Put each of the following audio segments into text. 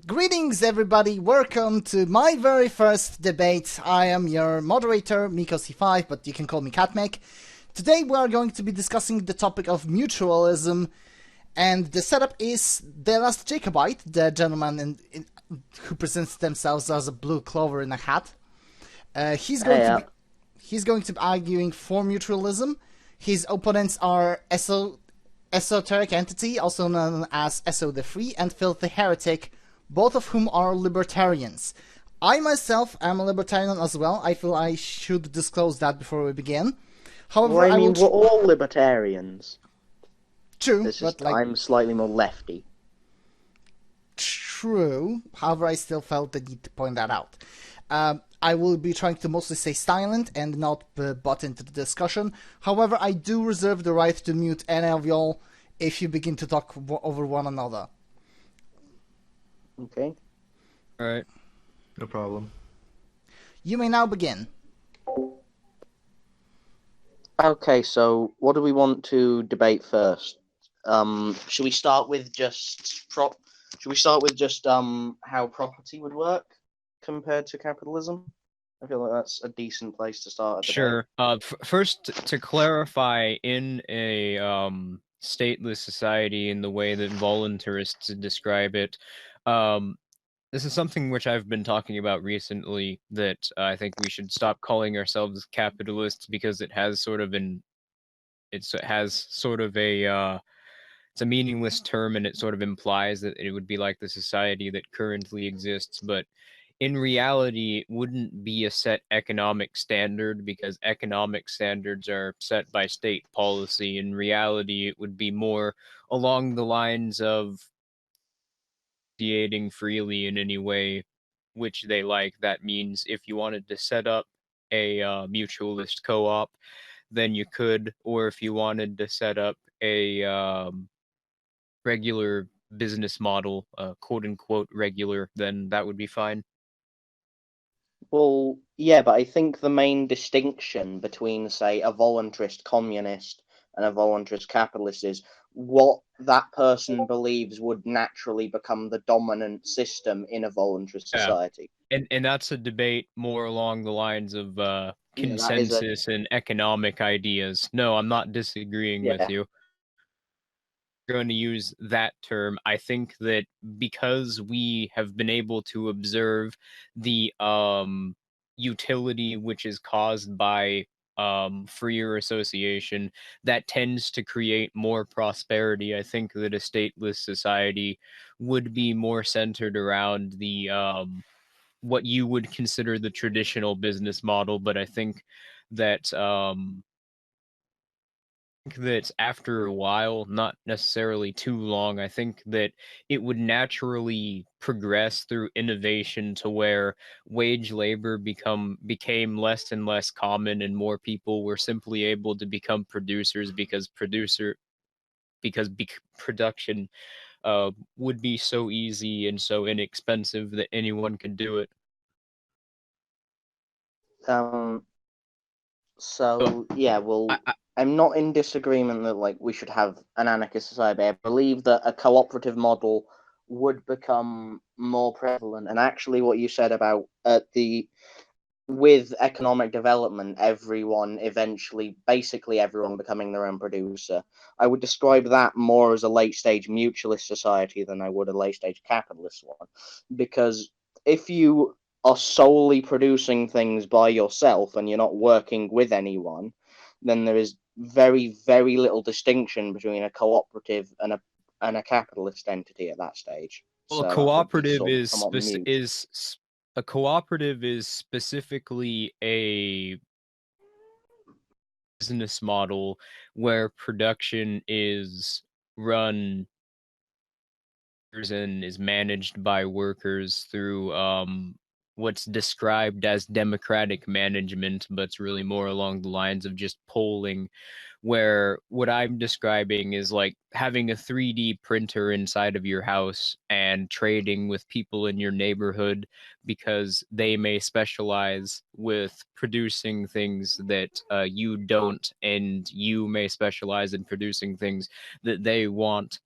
Greetings, everybody. Welcome to my very first debate. I am your moderator, Miko-C5, but you can call me Catmec. Today we are going to be discussing the topic of mutualism, and the setup is the Last Jacobite, the gentleman who presents themselves as a blue clover in a hat. He's going to be arguing for mutualism. His opponents are Esoteric Entity, also known as Eso the Free, and Filthy Heretic, both of whom are libertarians. I myself am a libertarian as well. I feel I should disclose that before we begin. However, we're all libertarians. True, I'm slightly more lefty. True. However, I still felt the need to point that out. I will be trying to mostly stay silent and not butt into the discussion. However, I do reserve the right to mute any of y'all if you begin to talk over one another. Okay. Alright. No problem. You may now begin. Okay, so what do we want to debate first? Should we start with just how property would work compared to capitalism? I feel like that's a decent place to start a debate. Sure. First, to clarify, in a stateless society, in the way that voluntarists describe it, this is something which I've been talking about recently, that I think we should stop calling ourselves capitalists, because it's a meaningless term, and it sort of implies that it would be like the society that currently exists, but in reality, it wouldn't be a set economic standard, because economic standards are set by state policy. In reality, it would be more along the lines of creating freely in any way which they like. That means if you wanted to set up a mutualist co-op, then you could, or if you wanted to set up a regular business model, quote-unquote regular, then that would be fine. Well, yeah, but I think the main distinction between, say, a voluntarist communist and a voluntarist capitalist is what that person believes would naturally become the dominant system in a voluntarist society. And that's a debate more along the lines of consensus and economic ideas. No, I'm not disagreeing with you. Going to use that term. I think that because we have been able to observe the utility which is caused by freer association, that tends to create more prosperity. I think that a stateless society would be more centered around the what you would consider the traditional business model, but I think that after a while, not necessarily too long, I think that it would naturally progress through innovation to where wage labor became less and less common, and more people were simply able to become producers, because production would be so easy and so inexpensive that anyone could do it. I'm not in disagreement that we should have an anarchist society. I believe that a cooperative model would become more prevalent. And actually, what you said about with economic development, basically everyone becoming their own producer, I would describe that more as a late-stage mutualist society than I would a late-stage capitalist one. Because if you are solely producing things by yourself and you're not working with anyone, then there is very, very little distinction between a cooperative and a capitalist entity at that stage. Well, a cooperative is specifically a business model where production is run and is managed by workers through what's described as democratic management, but it's really more along the lines of just polling, where what I'm describing is like having a 3D printer inside of your house and trading with people in your neighborhood, because they may specialize with producing things that you don't, and you may specialize in producing things that they want.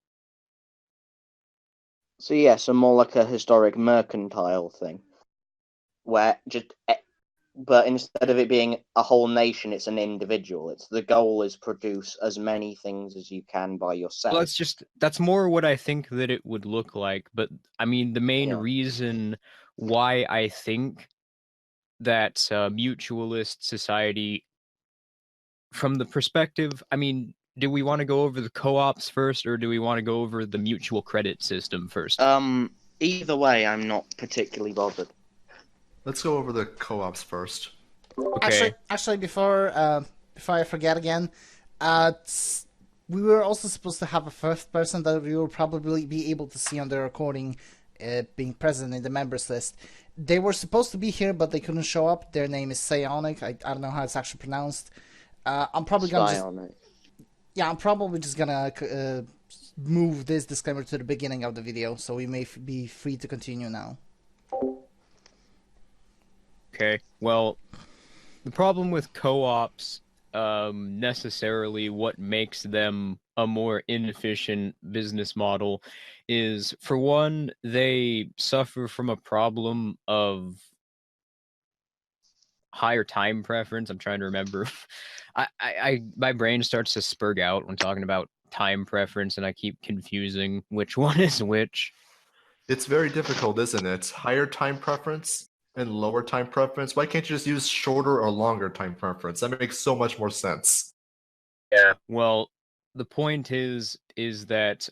So yeah, so more like a historic mercantile thing, where but instead of it being a whole nation, it's an individual. It's the goal is produce as many things as you can by yourself. Well, that's more what I think that it would look like. But I mean, the main reason why I think that mutualist society, from the perspective, I mean, do we want to go over the co-ops first, or do we want to go over the mutual credit system first? Either way, I'm not particularly bothered. Let's go over the co-ops first. Okay. Actually, before I forget again, we were also supposed to have a first person that we will probably be able to see on the recording, being present in the members list. They were supposed to be here, but they couldn't show up. Their name is Psionic. I don't know how it's actually pronounced. I'm probably gonna I'm probably just gonna move this disclaimer to the beginning of the video, so we may be free to continue now. Okay. Well, the problem with co-ops, necessarily what makes them a more inefficient business model is, for one, they suffer from a problem of higher time preference. I'm trying to remember. My brain starts to spurg out when talking about time preference, and I keep confusing which one is which. It's very difficult, isn't it? Higher time preference and lower time preference. Why can't you just use shorter or longer time preference? That makes so much more sense. Yeah. Well, the point is that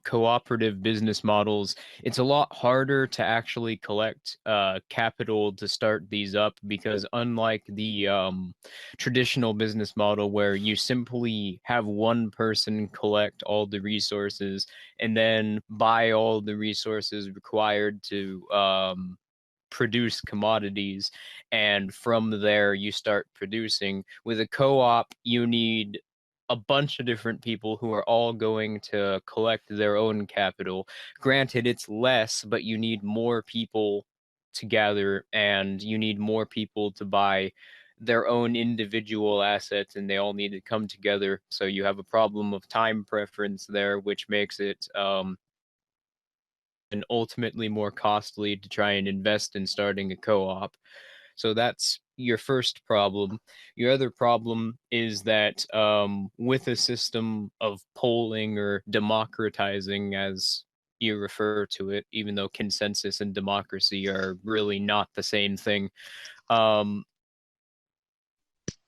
cooperative business models, it's a lot harder to actually collect capital to start these up, because unlike the traditional business model where you simply have one person collect all the resources and then buy all the resources required to produce commodities, and from there you start producing. With a co-op, you need a bunch of different people who are all going to collect their own capital. Granted, it's less, but you need more people to gather, and you need more people to buy their own individual assets, and they all need to come together. So you have a problem of time preference there, which makes it and ultimately more costly to try and invest in starting a co-op. So that's your first problem. Your other problem is that with a system of polling, or democratizing as you refer to it, even though consensus and democracy are really not the same thing,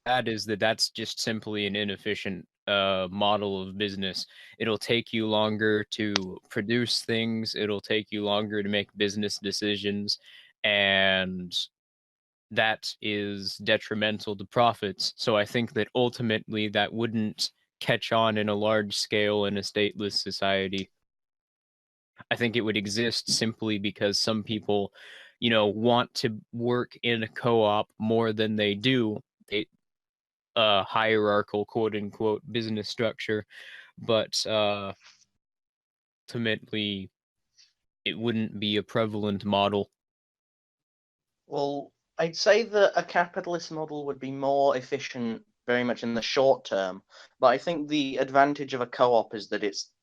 that's just simply an inefficient model of business. It'll take you longer to produce things. It'll take you longer to make business decisions, and that is detrimental to profits. So I think that ultimately that wouldn't catch on in a large scale in a stateless society. I think it would exist simply because some people, want to work in a co-op more than they do. Hierarchical, quote unquote, business structure, but ultimately it wouldn't be a prevalent model. Well, I'd say that a capitalist model would be more efficient very much in the short term, but I think the advantage of a co-op is that it's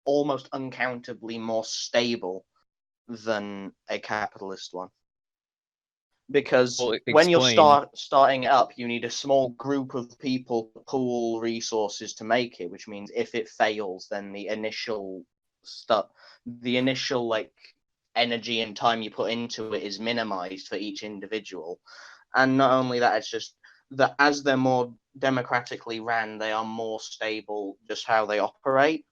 almost uncountably more stable than a capitalist one. Because when you're starting it up, you need a small group of people to pool resources to make it, which means if it fails, then the initial energy and time you put into it is minimized for each individual. And not only that, it's just that as they're more democratically ran, they are more stable just how they operate.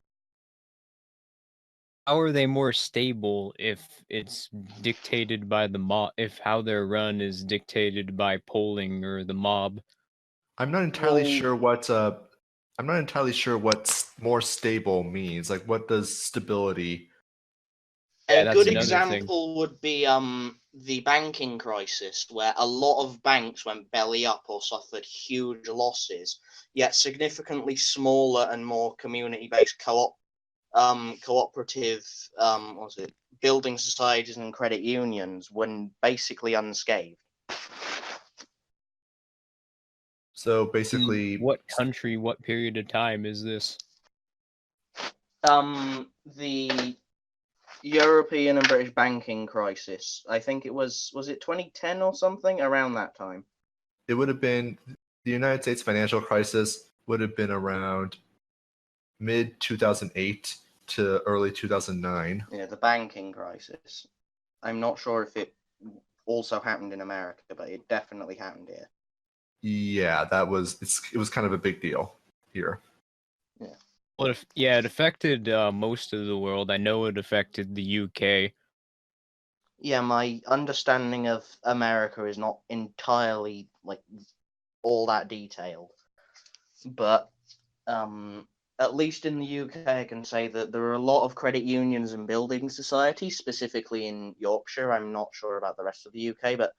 How are they more stable if it's dictated by the mob, if how they're run is dictated by polling or the mob? I'm not entirely sure what more stable means. Like, what does stability? A good example would be the banking crisis, where a lot of banks went belly up or suffered huge losses, yet significantly smaller and more community-based cooperative building societies and credit unions were basically unscathed. So basically, what country, what period of time is this? The European and British banking crisis. I think it was it 2010 or something, around that time? It would have been the United States financial crisis would have been around mid 2008 to early 2009. Yeah, the banking crisis. I'm not sure if it also happened in America, but it definitely happened here. Yeah, it was kind of a big deal here. Yeah. Well, it affected most of the world. I know it affected the UK. Yeah, my understanding of America is not entirely all that detailed, but at least in the UK, I can say that there are a lot of credit unions and building societies, specifically in Yorkshire. I'm not sure about the rest of the UK, but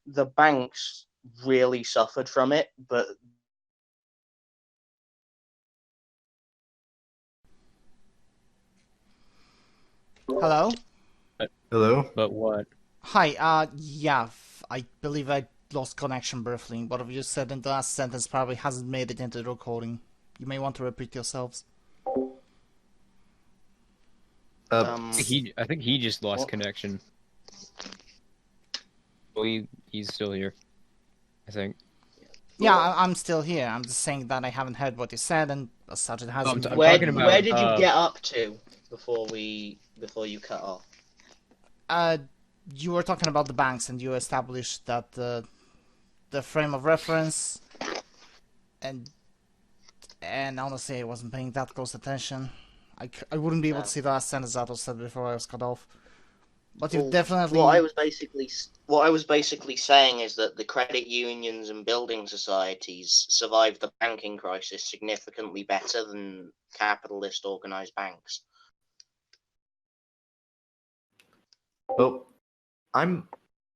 the banks really suffered from it. But Hello? Hello? But what? Hi, yeah, I believe I lost connection briefly. What have you said in the last sentence probably hasn't made it into the recording. You may want to repeat yourselves. I think he just lost what? connection. Well, he's still here, I think. Yeah, I'm still here. I'm just saying that I haven't heard what you said, and as such, it hasn't. I'm Where talking about, where did you get up to before you cut off? You were talking about the banks, and you established that the frame of reference, and honestly, I wasn't paying that close attention. I wouldn't be able to see the last sentence that was said before I was cut off. But you definitely. What I was basically saying is that the credit unions and building societies survived the banking crisis significantly better than capitalist organized banks. Well, I'm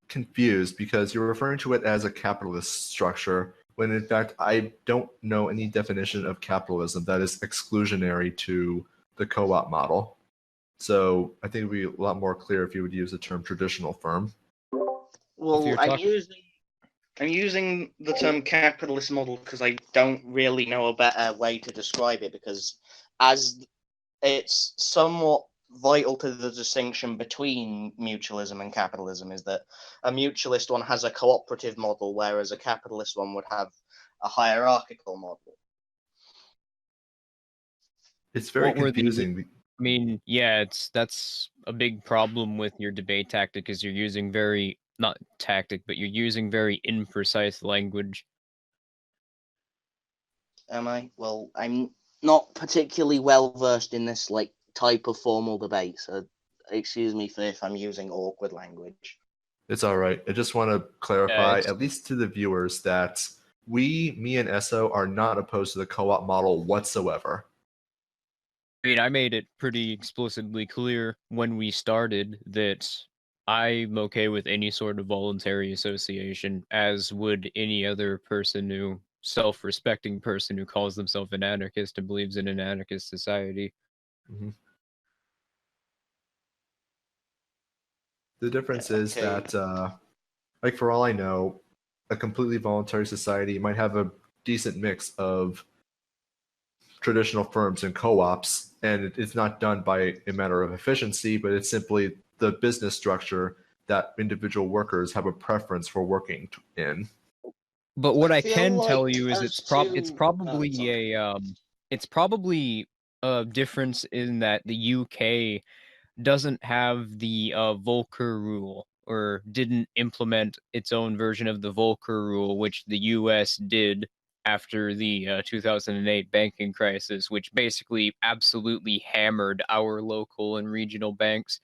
confused because you're referring to it as a capitalist structure, when in fact I don't know any definition of capitalism that is exclusionary to the co-op model. So I think it would be a lot more clear if you would use the term traditional firm. Well, I'm using the term capitalist model because I don't really know a better way to describe it, because as it's somewhat vital to the distinction between mutualism and capitalism is that a mutualist one has a cooperative model, whereas a capitalist one would have a hierarchical model. It's very confusing. I mean, yeah, that's a big problem with your debate tactic, is you're using not tactic, but you're using very imprecise language. Am I? Well, I'm not particularly well versed in this type of formal debate, so excuse me if I'm using awkward language. It's all right. I just want to clarify, at least to the viewers, that me and Eso are not opposed to the co-op model whatsoever. I mean, I made it pretty explicitly clear when we started that I'm okay with any sort of voluntary association, as would any other self-respecting person who calls themselves an anarchist and believes in an anarchist society. Mm-hmm. The difference is that, for all I know, a completely voluntary society might have a decent mix of traditional firms and co-ops, and it's not done by a matter of efficiency, but it's simply the business structure that individual workers have a preference for working in. But what I can tell you is it's probably a difference in that the UK doesn't have the Volcker rule, or didn't implement its own version of the Volcker rule, which the US did after the 2008 banking crisis, which basically absolutely hammered our local and regional banks.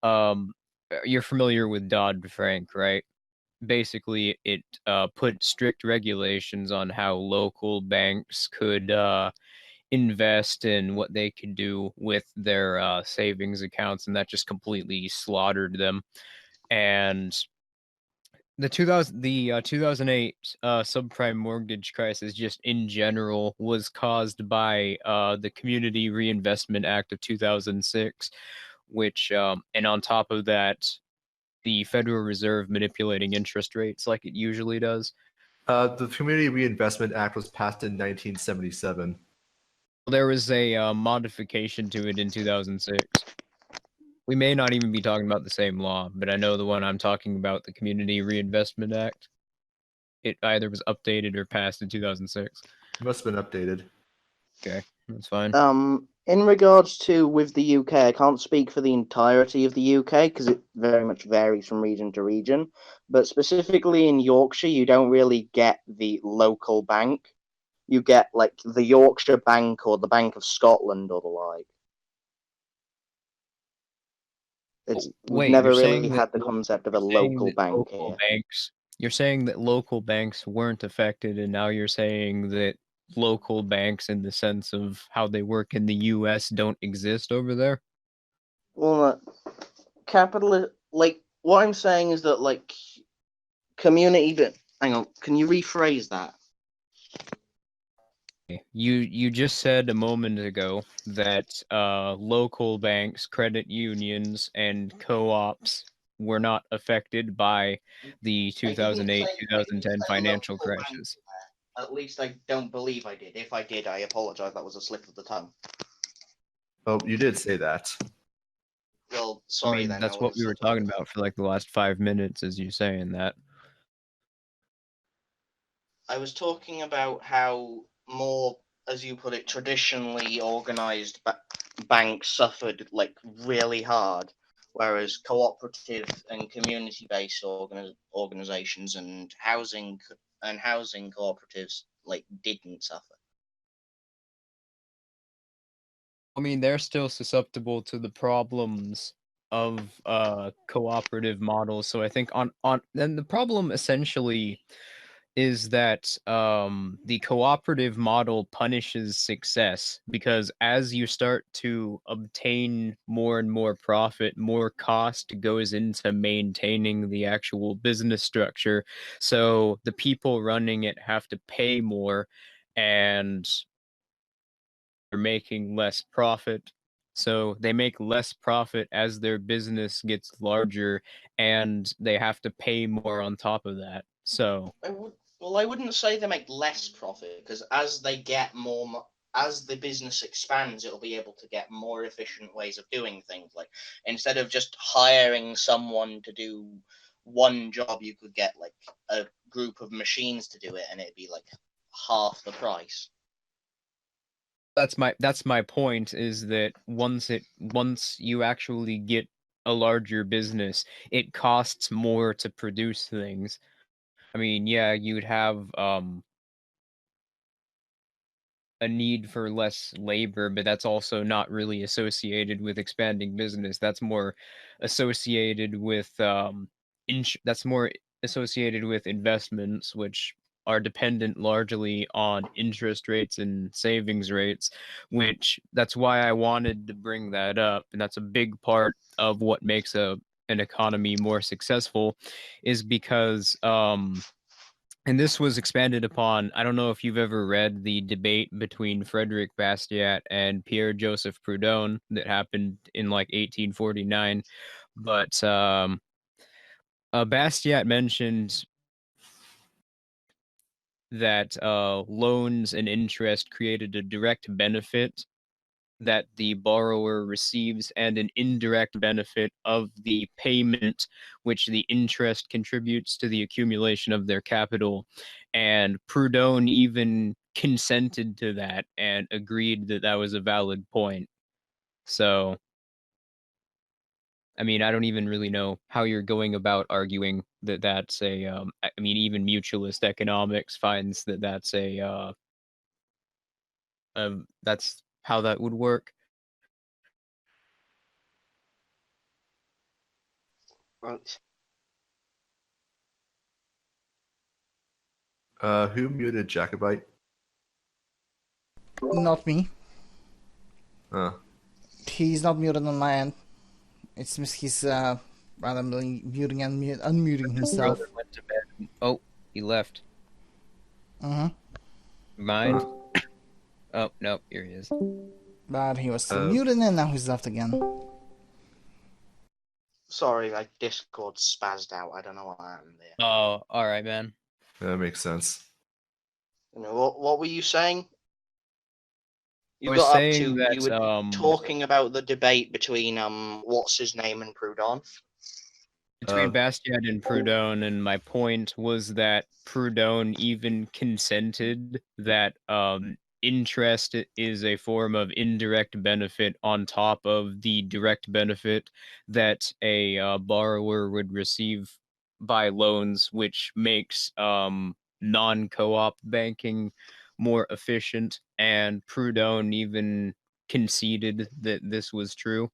You're familiar with Dodd-Frank, right? Basically, it put strict regulations on how local banks could invest in what they could do with their savings accounts, and that just completely slaughtered them. And the 2008 subprime mortgage crisis, just in general, was caused by the Community Reinvestment Act of 2006, which, and on top of that, the Federal Reserve manipulating interest rates like it usually does. The Community Reinvestment Act was passed in 1977. There was a modification to it in 2006. We may not even be talking about the same law, but I know the one I'm talking about, the Community Reinvestment Act. It either was updated or passed in 2006. It must have been updated. Okay, that's fine. In regards to with the UK, I can't speak for the entirety of the UK because it very much varies from region to region. But specifically in Yorkshire, you don't really get the local bank. You get like the Yorkshire Bank or the Bank of Scotland or the like. We've never really had the concept of a local bank here. You're saying that local banks weren't affected, and now you're saying that local banks, in the sense of how they work in the U.S., don't exist over there? Well, like what I'm saying is that like community. Hang on, can you rephrase that? You just said a moment ago that local banks, credit unions, and co-ops were not affected by the 2008-2010 financial crashes. At least I don't believe I did. If I did, I apologize. That was a slip of the tongue. Oh, you did say that. Well, sorry then. That's what we were talking about for like the last 5 minutes, as you saying that. I was talking about how more, as you put it, traditionally organized banks suffered like really hard, whereas cooperative and community-based organizations and housing cooperatives like didn't suffer. I mean, they're still susceptible to the problems of cooperative models. So I think then the problem essentially is that the cooperative model punishes success, because as you start to obtain more and more profit, more cost goes into maintaining the actual business structure. So the people running it have to pay more, and they're making less profit. So they make less profit as their business gets larger, and they have to pay more on top of that. So I wouldn't say they make less profit, because as they get more, as the business expands, it'll be able to get more efficient ways of doing things. Like instead of just hiring someone to do one job, you could get like a group of machines to do it, and it'd be like half the price. That's my point, is that once you actually get a larger business, it costs more to produce things. I mean, yeah, you'd have a need for less labor, but that's also not really associated with expanding business. That's more associated with that's more associated with investments, which are dependent largely on interest rates and savings rates, which that's why I wanted to bring that up. And that's a big part of what makes an economy more successful, is because and this was expanded upon. I don't know if you've ever read the debate between Frederick Bastiat and Pierre Joseph Proudhon that happened in like 1849. But Bastiat mentioned that loans and interest created a direct benefit that the borrower receives, and an indirect benefit of the payment, which the interest contributes to the accumulation of their capital. And Proudhon even consented to that and agreed that that was a valid point. So, I mean, I don't even really know how you're going about arguing that that's a. I mean, even mutualist economics finds that that's that's how that would work. Right. Who muted Jacobite? Not me. He's not muted on my end. It's he's randomly muting and unmuting himself. Went to bed. Oh, he left. Mind? Oh, no, here he is. But he was still muted, and now he's left again. Sorry, my Discord spazzed out. I don't know what happened there. Oh, all right, man. That makes sense. What were you saying? You was got up saying to that you were talking about the debate between what's his name and Proudhon. Between Bastiat and Proudhon, and my point was that Proudhon even consented that interest is a form of indirect benefit on top of the direct benefit that a borrower would receive by loans, which makes non-co-op banking more efficient. And Proudhon even conceded that this was true.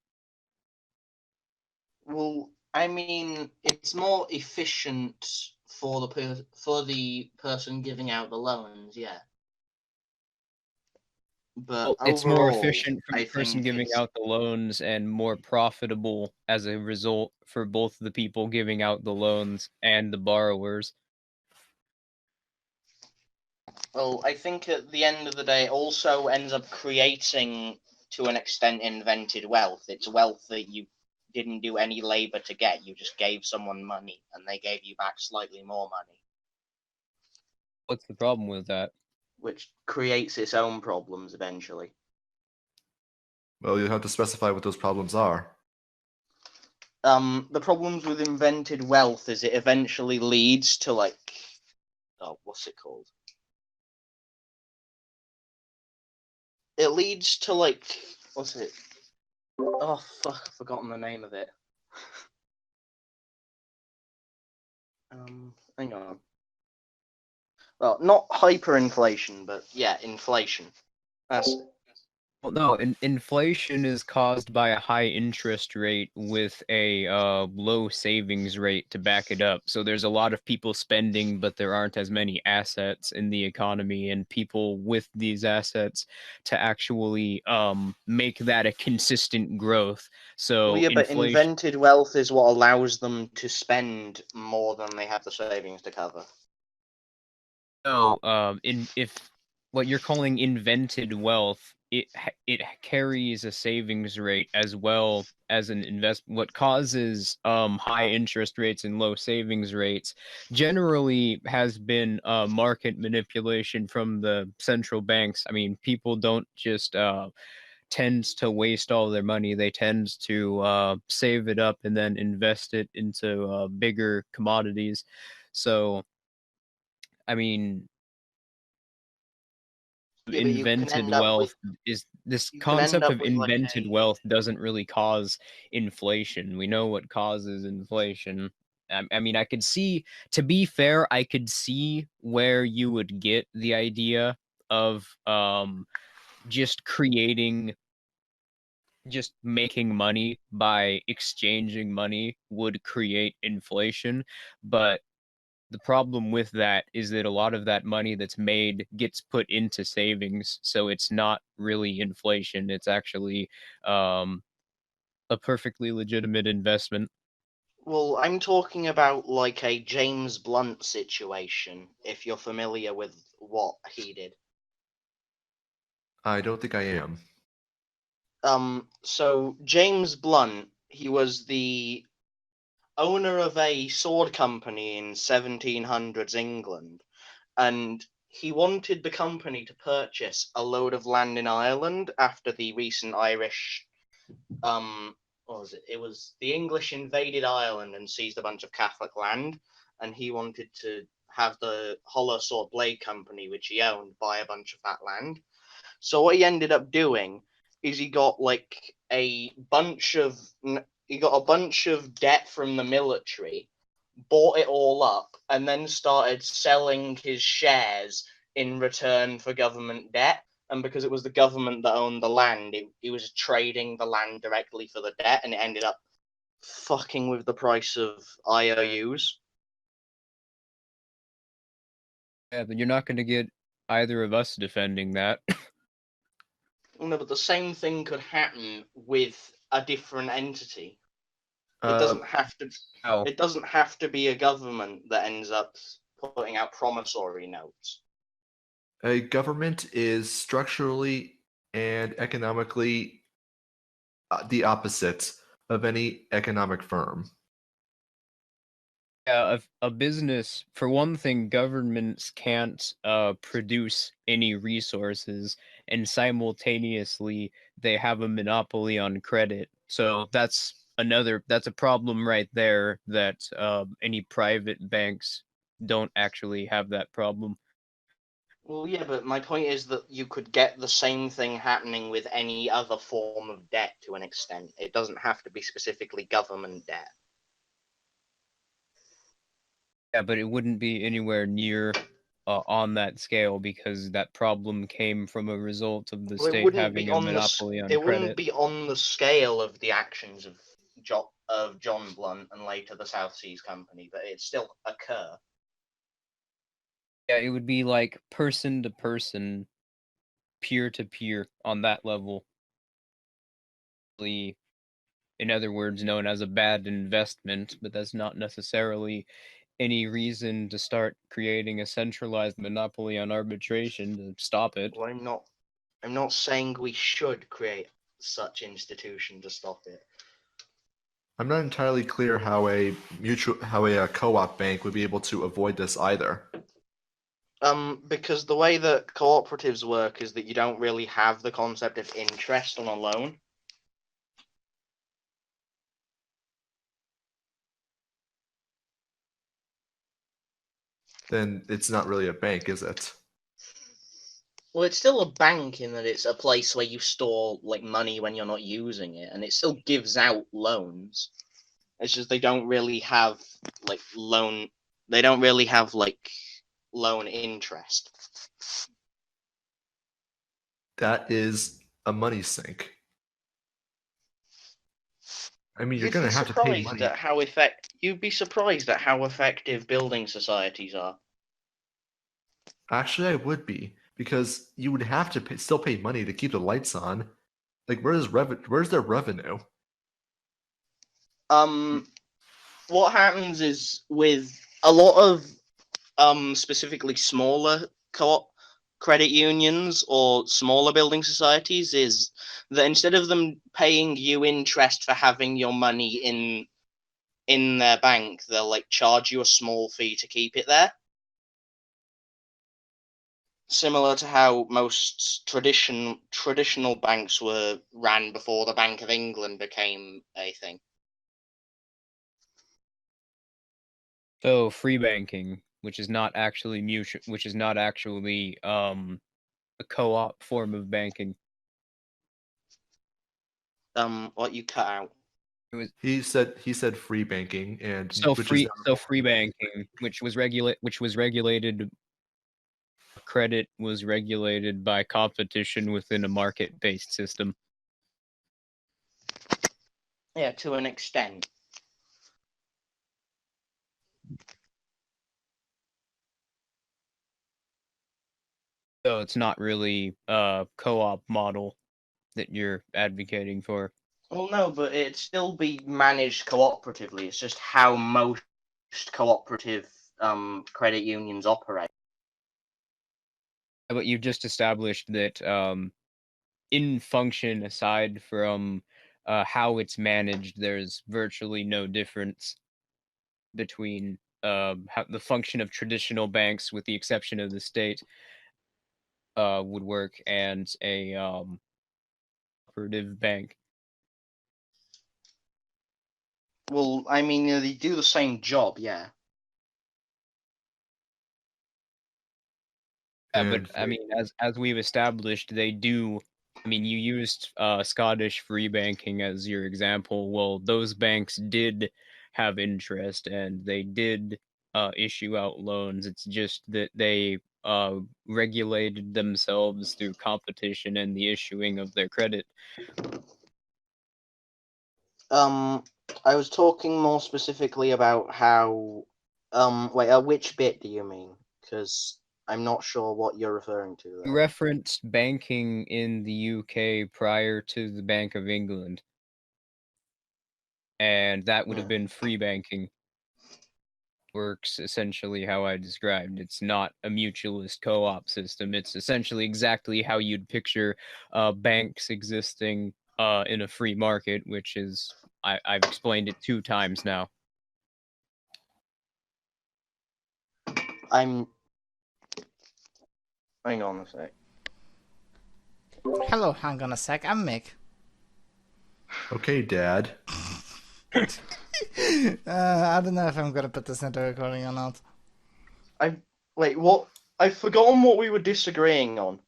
Well, I mean, it's more efficient for the person giving out the loans, yeah. But well, it's more efficient for the person giving out the loans and more profitable as a result for both the people giving out the loans and the borrowers. Well, I think at the end of the day, it also ends up creating, to an extent, invented wealth. It's wealth that you didn't do any labor to get. You just gave someone money, and they gave you back slightly more money. What's the problem with that? Which creates its own problems eventually. Well, you have to specify what those problems are. The problems with invented wealth is it eventually leads to, like, what's it called? It leads to, like, what's it? Oh, fuck, I've forgotten the name of it. Hang on. Well, not hyperinflation, but yeah, inflation. That's it. Well, no, inflation is caused by a high interest rate with a low savings rate to back it up. So there's a lot of people spending, but there aren't as many assets in the economy and people with these assets to actually make that a consistent growth. So yeah, but invented wealth is what allows them to spend more than they have the savings to cover. No, if what you're calling invented wealth, it carries a savings rate as well as an what causes high interest rates and low savings rates generally has been market manipulation from the central banks. I mean, people don't just tend to waste all their money. They tend to save it up and then invest it into bigger commodities. So I mean, invented wealth is this concept of invented wealth doesn't really cause inflation. We know what causes inflation. I mean, I could see, to be fair, I could see where you would get the idea of just making money by exchanging money would create inflation, but the problem with that is that a lot of that money that's made gets put into savings, so it's not really inflation. It's actually a perfectly legitimate investment. Well, I'm talking about like a James Blunt situation, if you're familiar with what he did. I don't think I am. So James Blunt, he was the owner of a sword company in 1700s England, and he wanted the company to purchase a load of land in Ireland after the recent Irish, what was it? It was the English invaded Ireland and seized a bunch of Catholic land, and he wanted to have the Hollow Sword Blade Company, which he owned, buy a bunch of that land. So what he ended up doing is he got a bunch of debt from the military, bought it all up, and then started selling his shares in return for government debt. And because it was the government that owned the land, he was trading the land directly for the debt, and it ended up fucking with the price of IOUs. Yeah, but you're not going to get either of us defending that. No, but the same thing could happen with a different entity. It doesn't have to. It doesn't have to be a government that ends up putting out promissory notes. A government is structurally and economically the opposite of any economic firm. Yeah, a business, for one thing, governments can't produce any resources, and simultaneously they have a monopoly on credit. So that's a problem right there, that any private banks don't actually have that problem. Well, yeah, but my point is that you could get the same thing happening with any other form of debt to an extent. It doesn't have to be specifically government debt. Yeah, but it wouldn't be anywhere near on that scale, because that problem came from a result of the state having a monopoly on credit. It wouldn't be on the scale of the actions of John Blunt and later the South Seas Company, but it'd still occur. Yeah, it would be like person to person, peer to peer on that level. In other words, known as a bad investment, but that's not necessarily any reason to start creating a centralized monopoly on arbitration to stop it. Well, I'm not saying we should create such institution to stop it. I'm not entirely clear how a co-op bank would be able to avoid this either. Because the way that cooperatives work is that you don't really have the concept of interest on a loan. Then it's not really a bank, is it? Well, it's still a bank in that it's a place where you store like money when you're not using it, and it still gives out loans. It's just they don't really have like loan. They don't really have like loan interest. That is a money sink. I mean, you're going to have to pay money. You'd be surprised at how effective building societies are. Actually, I would be, because you would have to still pay money to keep the lights on. Like, where's their revenue? What happens is with a lot of specifically smaller co-op credit unions or smaller building societies is that instead of them paying you interest for having your money in their bank, they'll like charge you a small fee to keep it there. Similar to how most traditional banks were ran before the Bank of England became a thing. So free banking, which is not actually a co-op form of banking. What you cut out? He said free banking, and free banking, which was regulated. Credit was regulated by competition within a market-based system. Yeah, to an extent. So it's not really a co-op model that you're advocating for. Well, no, but it'd still be managed cooperatively. It's just how most cooperative credit unions operate. But you've just established that in function, aside from how it's managed, there's virtually no difference between how the function of traditional banks, with the exception of the state, would work, and a cooperative bank. Well, I mean, they do the same job, yeah. Yeah, but I mean, as we've established, they do. I mean, you used Scottish free banking as your example. Well, those banks did have interest, and they did issue out loans. It's just that they regulated themselves through competition and the issuing of their credit. I was talking more specifically about how. Wait, which bit do you mean? Because I'm not sure what you're referring to there. You referenced banking in the UK prior to the Bank of England, and that would have been free banking. Works essentially how I described. It's not a mutualist co-op system. It's essentially exactly how you'd picture banks existing in a free market, which is I've explained it 2 times now. Hang on a sec. Hello, hang on a sec. I'm Mick. Okay, Dad. I don't know if I'm gonna put this into recording or not. Wait, what? I've forgotten what we were disagreeing on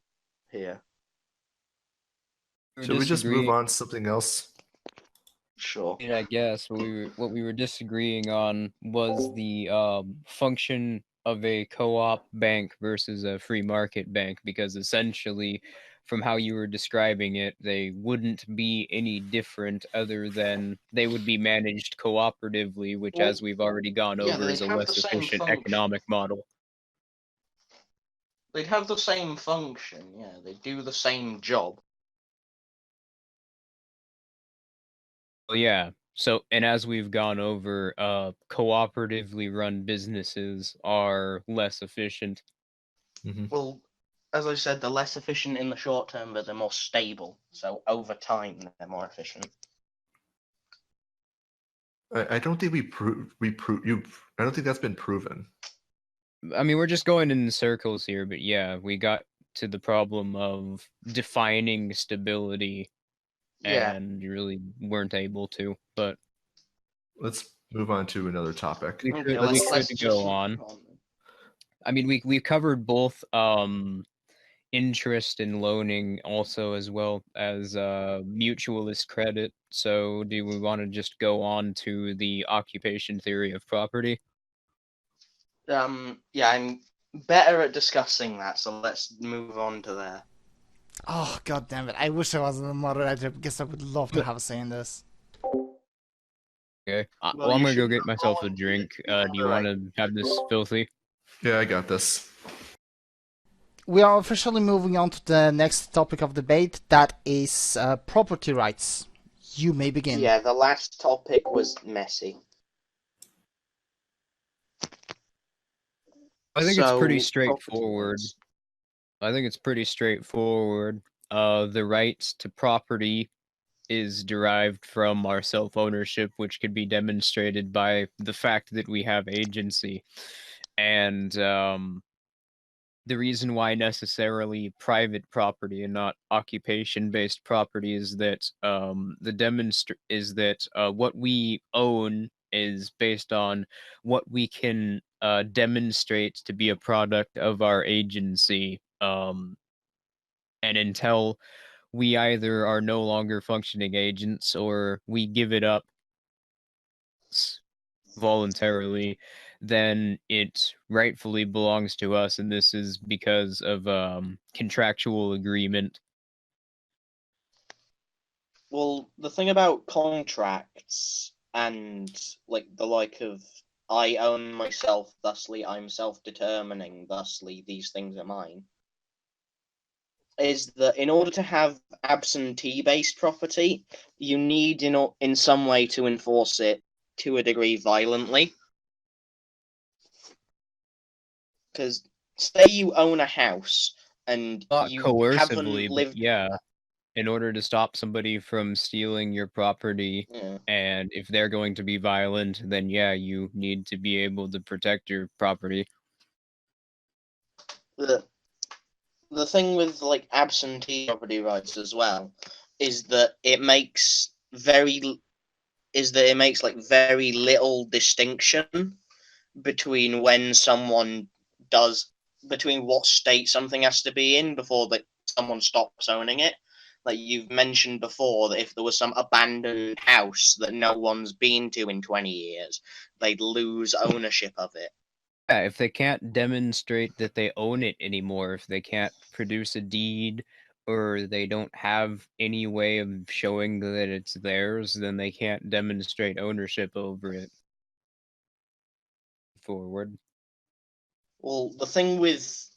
here. Should we just move on to something else? Sure. I guess what we were disagreeing on was the function of a co-op bank versus a free market bank, because essentially, from how you were describing it, they wouldn't be any different other than they would be managed cooperatively, which, as we've already gone over, is a less efficient economic model. They'd have the same function, yeah. They do the same job. Well, yeah. So, and as we've gone over, cooperatively run businesses are less efficient. Mm-hmm. Well, as I said, they're less efficient in the short term, but they're more stable. So over time, they're more efficient. I don't think I don't think that's been proven. I mean, we're just going in circles here, but yeah, we got to the problem of defining stability, and you really weren't able to. But let's move on to another topic. We could go on. I mean, we covered both interest in loaning, also as well as mutualist credit. So, do we want to just go on to the occupation theory of property? Yeah, I'm better at discussing that, so let's move on to there. Oh, god damn it. I wish I wasn't a moderator because I would love to have a say in this. Okay. Well, I'm gonna go get myself a drink. Do you want to have this filthy? Yeah, I got this. We are officially moving on to the next topic of debate, that is property rights. You may begin. Yeah, the last topic was messy. I think it's pretty straightforward. The rights to property is derived from our self-ownership, which could be demonstrated by the fact that we have agency. And the reason why necessarily private property and not occupation-based property is that what we own is based on what we can demonstrate to be a product of our agency. And until we either are no longer functioning agents or we give it up voluntarily, then it rightfully belongs to us, and this is because of contractual agreement. Well, the thing about contracts and the like of I own myself, thusly I'm self-determining, thusly these things are mine, is that in order to have absentee-based property, you need in some way to enforce it to a degree violently. Because say you own a house and not you coercively, haven't lived. But yeah, in order to stop somebody from stealing your property, and if they're going to be violent, then yeah, you need to be able to protect your property. The thing with absentee property rights as well is that it makes very little distinction between between what state something has to be in before someone stops owning it. Like you've mentioned before, that if there was some abandoned house that no one's been to in 20 years, they'd lose ownership of it. Yeah, if they can't demonstrate that they own it anymore, if they can't produce a deed, or they don't have any way of showing that it's theirs, then they can't demonstrate ownership over it. Forward. Well, the thing with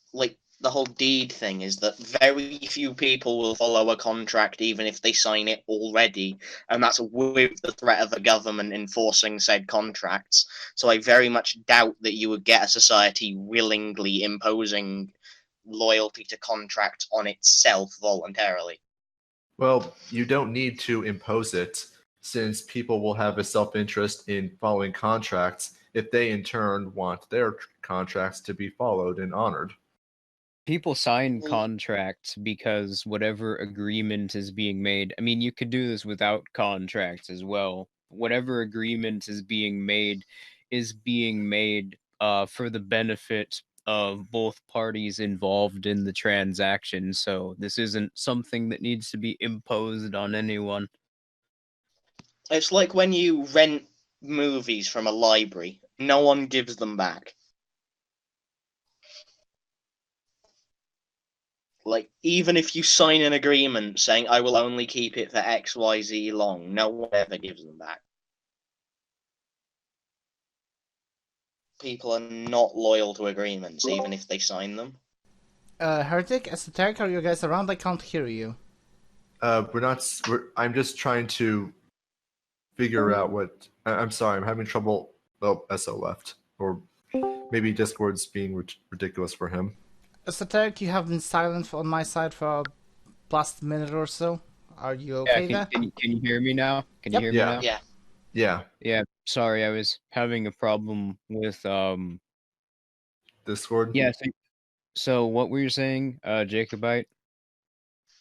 the whole deed thing is that very few people will follow a contract even if they sign it already, and that's with the threat of a government enforcing said contracts. So I very much doubt that you would get a society willingly imposing loyalty to contracts on itself voluntarily. Well, you don't need to impose it since people will have a self-interest in following contracts if they in turn want their contracts to be followed and honored. People sign contracts because whatever agreement is being made, I mean, you could do this without contracts as well. Whatever agreement is being made for the benefit of both parties involved in the transaction. So this isn't something that needs to be imposed on anyone. It's like when you rent movies from a library, no one gives them back. Like, even if you sign an agreement saying, I will only keep it for XYZ long, no one ever gives them back. People are not loyal to agreements, even if they sign them. Heretic, Esoteric, are you guys around? I can't hear you. I'm just trying to figure out what... I'm sorry, I'm having trouble... Oh, SO left. Or maybe Discord's being ridiculous for him. Esoteric, you have been silent on my side for a past minute or so. Are you okay there? Can you hear me now? Can you hear me now? Yeah. Sorry, I was having a problem with Discord? Yeah, so what were you saying, Jacobite?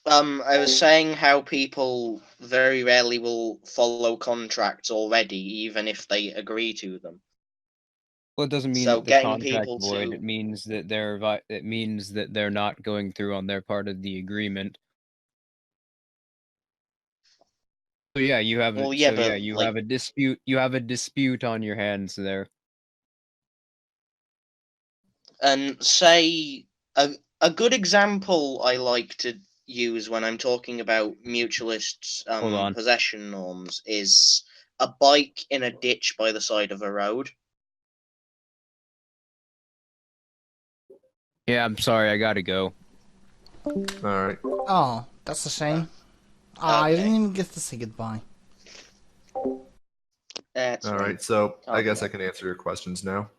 I was saying how people very rarely will follow contracts already, even if they agree to them. Well, it doesn't mean So that the getting contract people void. to... It means that they're not going through on their part of the agreement. So yeah, you have have a dispute. You have a dispute on your hands there. And say a good example I like to use when I'm talking about mutualists' possession norms is a bike in a ditch by the side of a road. Yeah, I'm sorry, I gotta go. Alright. Oh, that's a shame. Okay. I didn't even get to say goodbye. Alright, so I guess I can answer your questions now.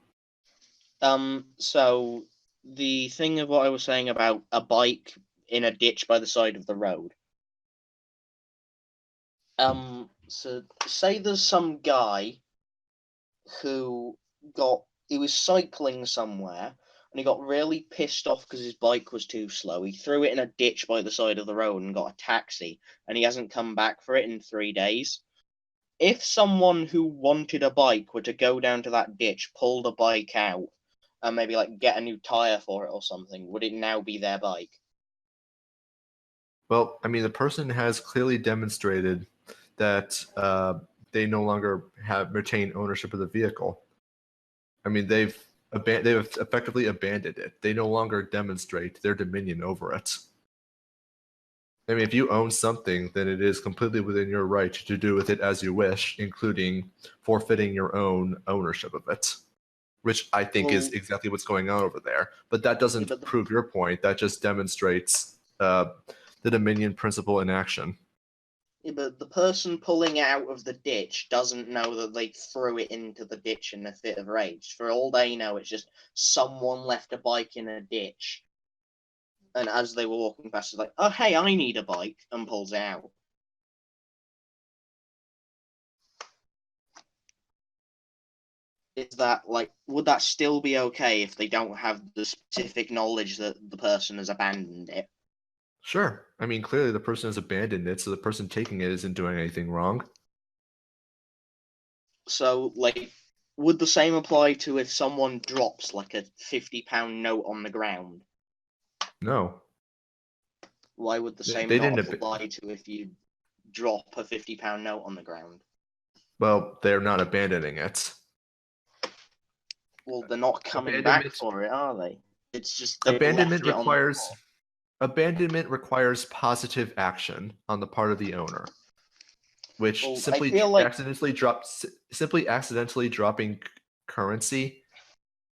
So the thing of what I was saying about a bike in a ditch by the side of the road. So say there's some guy who was cycling somewhere and he got really pissed off because his bike was too slow. He threw it in a ditch by the side of the road and got a taxi, and he hasn't come back for it in 3 days. If someone who wanted a bike were to go down to that ditch, pull the bike out, and maybe like get a new tire for it or something, would it now be their bike? Well, I mean, the person has clearly demonstrated that they no longer retain ownership of the vehicle. I mean, they've effectively abandoned it. They no longer demonstrate their dominion over it. I mean, if you own something, then it is completely within your right to do with it as you wish, including forfeiting your own ownership of it, which I think is exactly what's going on over there. But that doesn't prove your point. That just demonstrates the dominion principle in action. Yeah, but the person pulling it out of the ditch doesn't know that they threw it into the ditch in a fit of rage. For all they know, it's just someone left a bike in a ditch. And as they were walking past, it's like, oh, hey, I need a bike, and pulls it out. Is that, like, would that still be okay if they don't have the specific knowledge that the person has abandoned it? Sure. I mean, clearly the person has abandoned it, so the person taking it isn't doing anything wrong. So, like, would the same apply to if someone drops, like, a £50 note on the ground? No. Why would the same not apply to if you drop a £50 note on the ground? Well, they're not abandoning it. Well, they're not coming back for it, are they? It's just abandonment requires positive action on the part of the owner, which simply accidentally dropping currency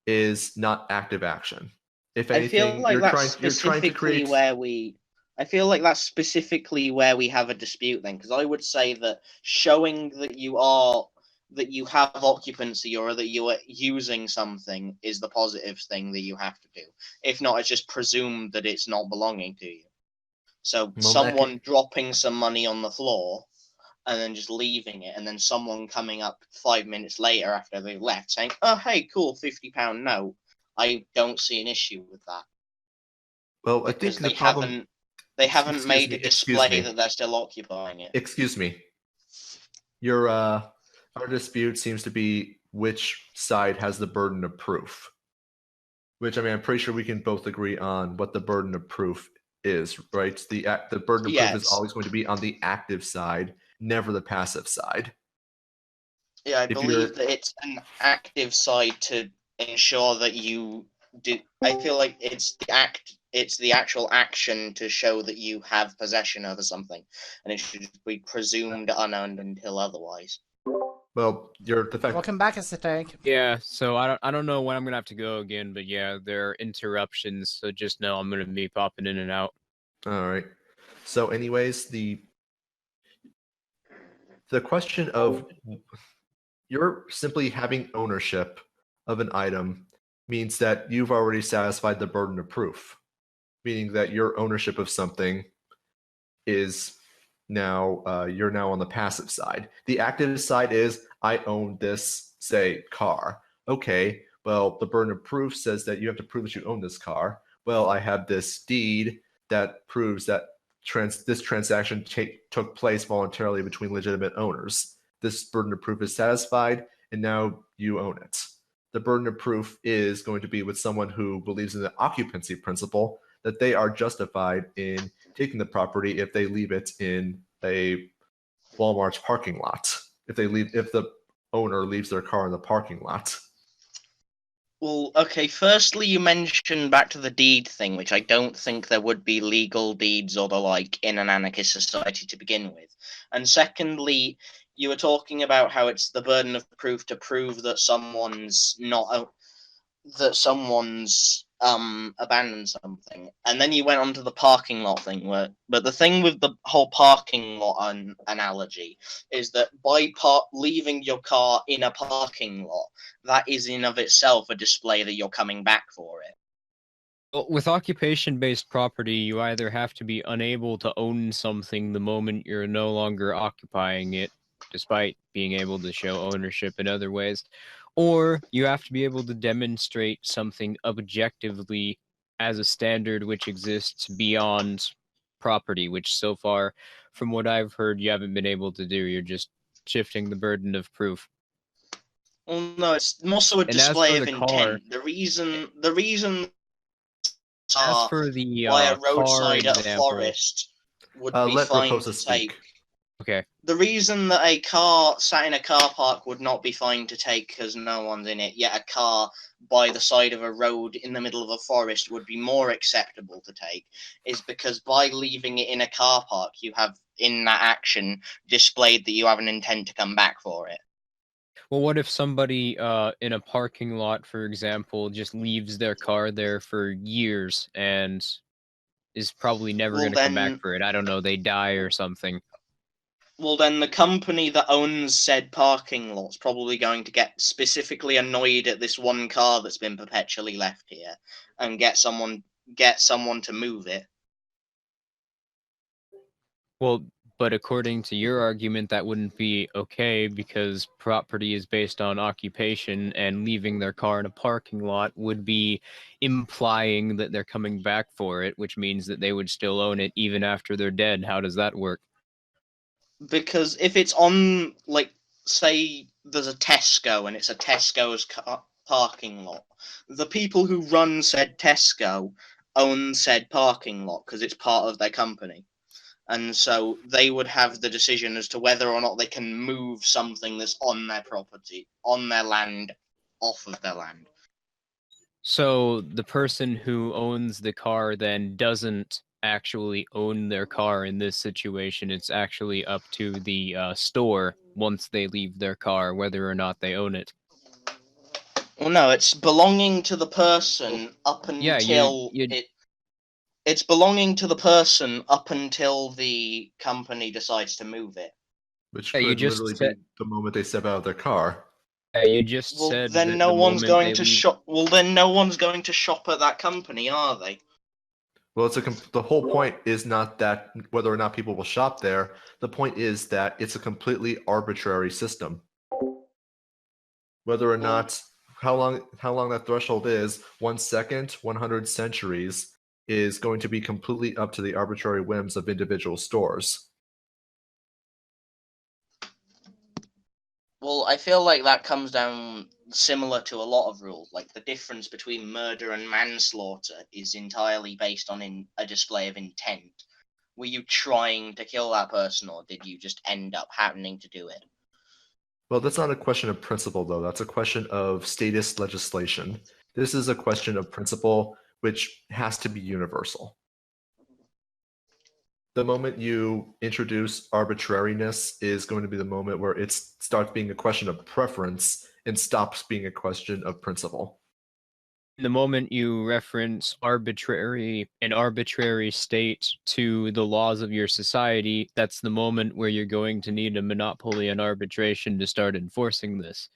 is not active action. If anything, you're trying to create. I feel like that's specifically where we have a dispute then, because I would say that showing that you have occupancy or that you are using something is the positive thing that you have to do. If not, it's just presumed that it's not belonging to you. So someone dropping some money on the floor and then just leaving it, and then someone coming up 5 minutes later after they've left saying, "Oh, hey, cool, £50 note." I don't see an issue with that. Well, I think the problem they haven't made a display that they're still occupying it. Excuse me. Your our dispute seems to be which side has the burden of proof. Which, I mean, I'm pretty sure we can both agree on what the burden of proof is, right? The burden of proof is always going to be on the active side, never the passive side. Yeah, I believe that it's an active side to ensure that you do. I feel like it's the actual action to show that you have possession over something, and it should be presumed unowned until otherwise. Well, you're the fact. Welcome back, Esoteric. Yeah, so I don't know when I'm gonna have to go again, but yeah, there are interruptions, so just know I'm gonna be popping in and out. All right. So, anyways, the question of you're simply having ownership of an item means that you've already satisfied the burden of proof, meaning that your ownership of something is now you're now on the passive side. The active side is I own this, say, car. Okay, well, the burden of proof says that you have to prove that you own this car. Well, I have this deed that proves that this transaction took place voluntarily between legitimate owners. This burden of proof is satisfied, and now you own it. The burden of proof is going to be with someone who believes in the occupancy principle, that they are justified in taking the property if they leave it in a Walmart's parking lot. If the owner leaves their car in the parking lot. Well, okay, firstly, you mentioned back to the deed thing, which I don't think there would be legal deeds or the like in an anarchist society to begin with. And secondly, you were talking about how it's the burden of proof to prove that someone's abandoned something, and then you went on to the parking lot thing. But the thing with the whole parking lot analogy is that by leaving your car in a parking lot, that is in of itself a display that you're coming back for it. Well, with occupation-based property, you either have to be unable to own something the moment you're no longer occupying it, despite being able to show ownership in other ways, or you have to be able to demonstrate something objectively as a standard which exists beyond property, which so far, from what I've heard, you haven't been able to do. You're just shifting the burden of proof. Well, no, it's more so a display of intent. The reason as for the by a roadside at a forest would be fine to take. Okay. The reason that a car sat in a car park would not be fine to take because no one's in it, yet a car by the side of a road in the middle of a forest would be more acceptable to take, is because by leaving it in a car park, you have, in that action, displayed that you have an intent to come back for it. Well, what if somebody in a parking lot, for example, just leaves their car there for years and is probably never going to come back for it? I don't know, they die or something. Well, then the company that owns said parking lot's probably going to get specifically annoyed at this one car that's been perpetually left here and get someone to move it. Well, but according to your argument, that wouldn't be okay because property is based on occupation, and leaving their car in a parking lot would be implying that they're coming back for it, which means that they would still own it even after they're dead. How does that work? Because if it's on, like, say there's a Tesco and it's a Tesco's parking lot, the people who run said Tesco own said parking lot because it's part of their company. And so they would have the decision as to whether or not they can move something that's on their property, on their land, off of their land. So the person who owns the car then doesn't actually own their car in this situation. It's actually up to the store once they leave their car, whether or not they own it. Well, no, it's belonging to the person up until It's belonging to the person up until the company decides to move it. Which could literally be the moment they step out of their car. You just said then no one's going to shop. Well, then no one's going to shop at that company, are they? Well, the whole point is not that whether or not people will shop there. The point is that it's a completely arbitrary system. Whether or not how long that threshold is, 1 second, 100 centuries, is going to be completely up to the arbitrary whims of individual stores. Well, I feel like that comes down similar to a lot of rules. Like the difference between murder and manslaughter is entirely based on a display of intent. Were you trying to kill that person, or did you just end up happening to do it? Well, that's not a question of principle, though. That's a question of statist legislation. This is a question of principle, which has to be universal. The moment you introduce arbitrariness is going to be the moment where it starts being a question of preference and stops being a question of principle. The moment you reference an arbitrary state to the laws of your society, that's the moment where you're going to need a monopoly on arbitration to start enforcing this.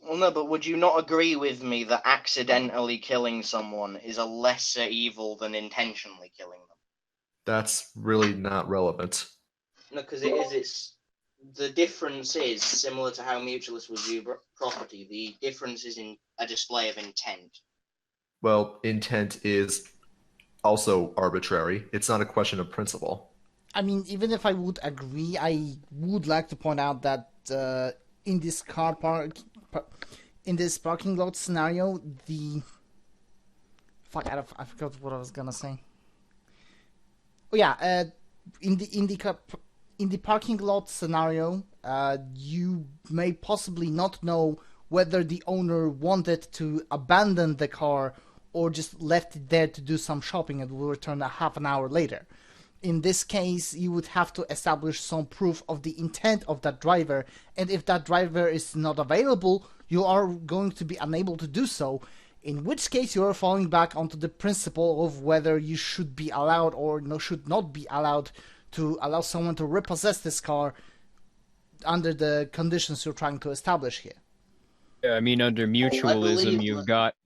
Well, no, but would you not agree with me that accidentally killing someone is a lesser evil than intentionally killing them? That's really not relevant. No, because it is. The difference is similar to how mutualists would view property. The difference is in a display of intent. Well, intent is also arbitrary. It's not a question of principle. I mean, even if I would agree, I would like to point out that in this in this parking lot scenario, I forgot what I was gonna say. Oh yeah, in the parking lot scenario, you may possibly not know whether the owner wanted to abandon the car or just left it there to do some shopping and will return a half an hour later. In this case, you would have to establish some proof of the intent of that driver, and if that driver is not available, you are going to be unable to do so, in which case you are falling back onto the principle of whether you should be allowed or should not be allowed to allow someone to repossess this car under the conditions you're trying to establish here. Yeah, I mean, under mutualism,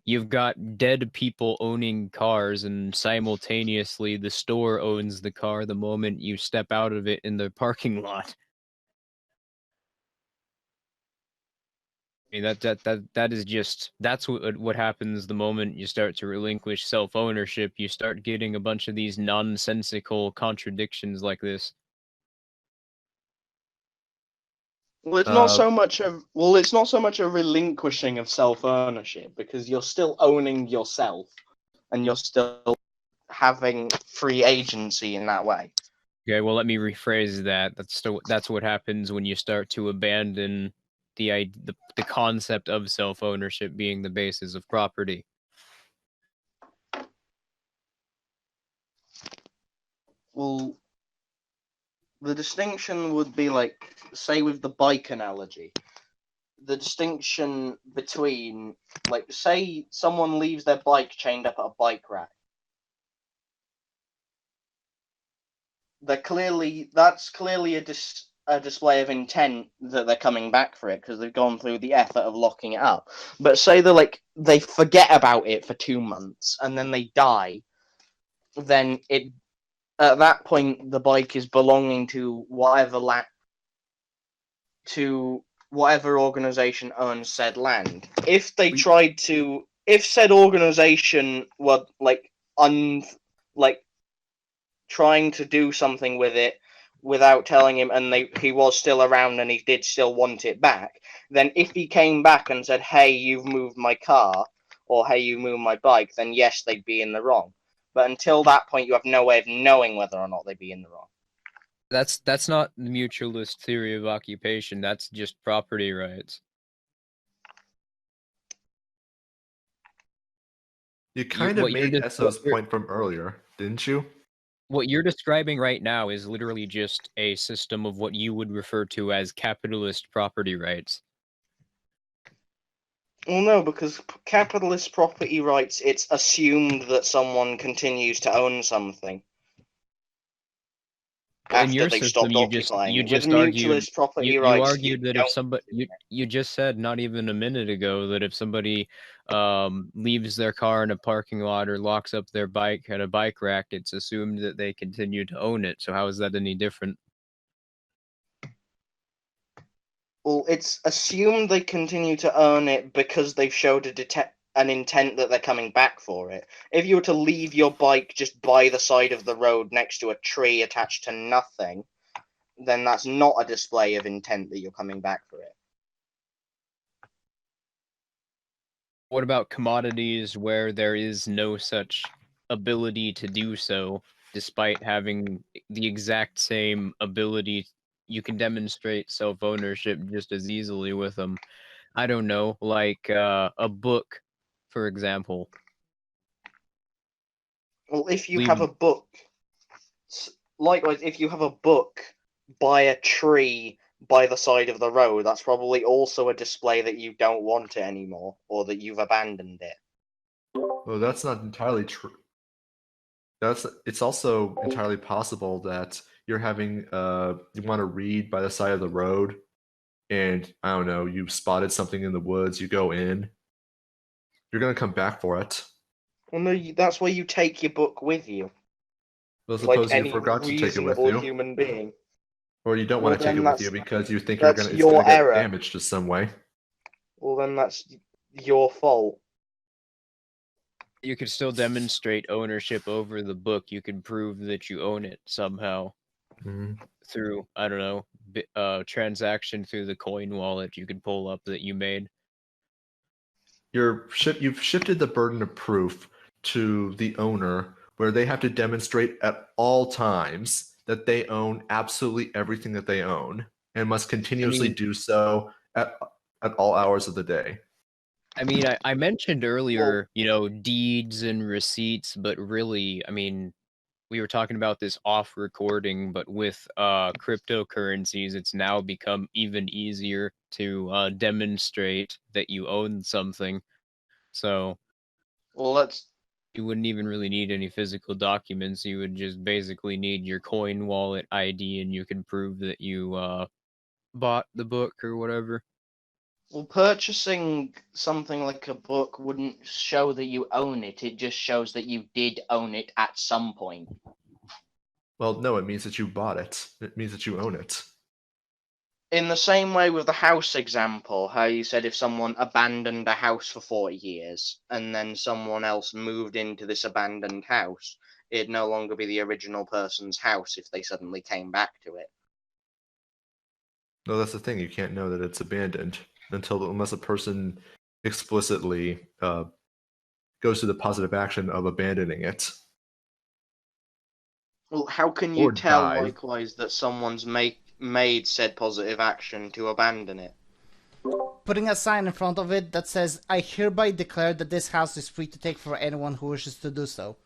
you've got dead people owning cars, and simultaneously the store owns the car the moment you step out of it in the parking lot. I mean, that is just, that's what happens the moment you start to relinquish self-ownership. You start getting a bunch of these nonsensical contradictions like this. Well, it's not so much a relinquishing of self-ownership, because you're still owning yourself, and you're still having free agency in that way. Okay, well, let me rephrase that. That's what happens when you start to abandon the concept of self-ownership being the basis of property. Well, the distinction would be like, say with the bike analogy, the distinction between, like, say someone leaves their bike chained up at a bike rack. That's clearly a display of intent that they're coming back for it because they've gone through the effort of locking it up. But say they forget about it for 2 months and then they die, then at that point the bike is belonging to whatever organization owns said land. If said organization were trying to do something with it without telling him, and he was still around and he did still want it back, then if he came back and said, hey, you've moved my car, or hey, you moved my bike, then yes, they'd be in the wrong. But until that point, you have no way of knowing whether or not they'd be in the wrong. That's not the mutualist theory of occupation. That's just property rights. You kind of made Esso's point from earlier, didn't you? What you're describing right now is literally just a system of what you would refer to as capitalist property rights. Well, no, because capitalist property rights, it's assumed that someone continues to own something. after they've stopped occupying it. With mutualist property rights, you argued that if somebody you just said not even a minute ago that if somebody leaves their car in a parking lot or locks up their bike at a bike rack, it's assumed that they continue to own it. So how is that any different? Well, it's assumed they continue to own it because they've showed an intent that they're coming back for it. If you were to leave your bike just by the side of the road next to a tree attached to nothing, then that's not a display of intent that you're coming back for it. What about commodities where there is no such ability to do so, despite having the exact same ability? You can demonstrate self-ownership just as easily with them. I don't know, like a book, for example. Well, if you have a book, likewise, if you have a book by a tree by the side of the road, that's probably also a display that you don't want it anymore, or that you've abandoned it. Well, that's not entirely true. It's also entirely possible that you're having you want to read by the side of the road, and I don't know, you spotted something in the woods, you go in, you're gonna come back for it. Well, no, that's where you take your book with you. Well, suppose like you forgot to take it with reasonable you, human being. or you don't want to take it with you because you think it's gonna your get error. damaged in some way. Well, then that's your fault. You could still demonstrate ownership over the book. You could prove that you own it somehow through, I don't know, transaction through the coin wallet you could pull up that you made. You've shifted the burden of proof to the owner, where they have to demonstrate at all times that they own absolutely everything that they own and must continuously do so at all hours of the day. I mean, I mentioned earlier, deeds and receipts, but really, I mean, we were talking about this off recording, but with cryptocurrencies, it's now become even easier to demonstrate that you own something. So, you wouldn't even really need any physical documents. You would just basically need your coin wallet ID, and you can prove that you bought the book or whatever. Well, purchasing something like a book wouldn't show that you own it. It just shows that you did own it at some point. Well, no, it means that you bought it. It means that you own it. In the same way with the house example, how you said if someone abandoned a house for 40 years and then someone else moved into this abandoned house, it'd no longer be the original person's house if they suddenly came back to it. No, that's the thing. You can't know that it's abandoned unless a person explicitly goes through the positive action of abandoning it. Well, how can you tell, likewise, that someone's made said positive action to abandon it? Putting a sign in front of it that says, "I hereby declare that this house is free to take for anyone who wishes to do so."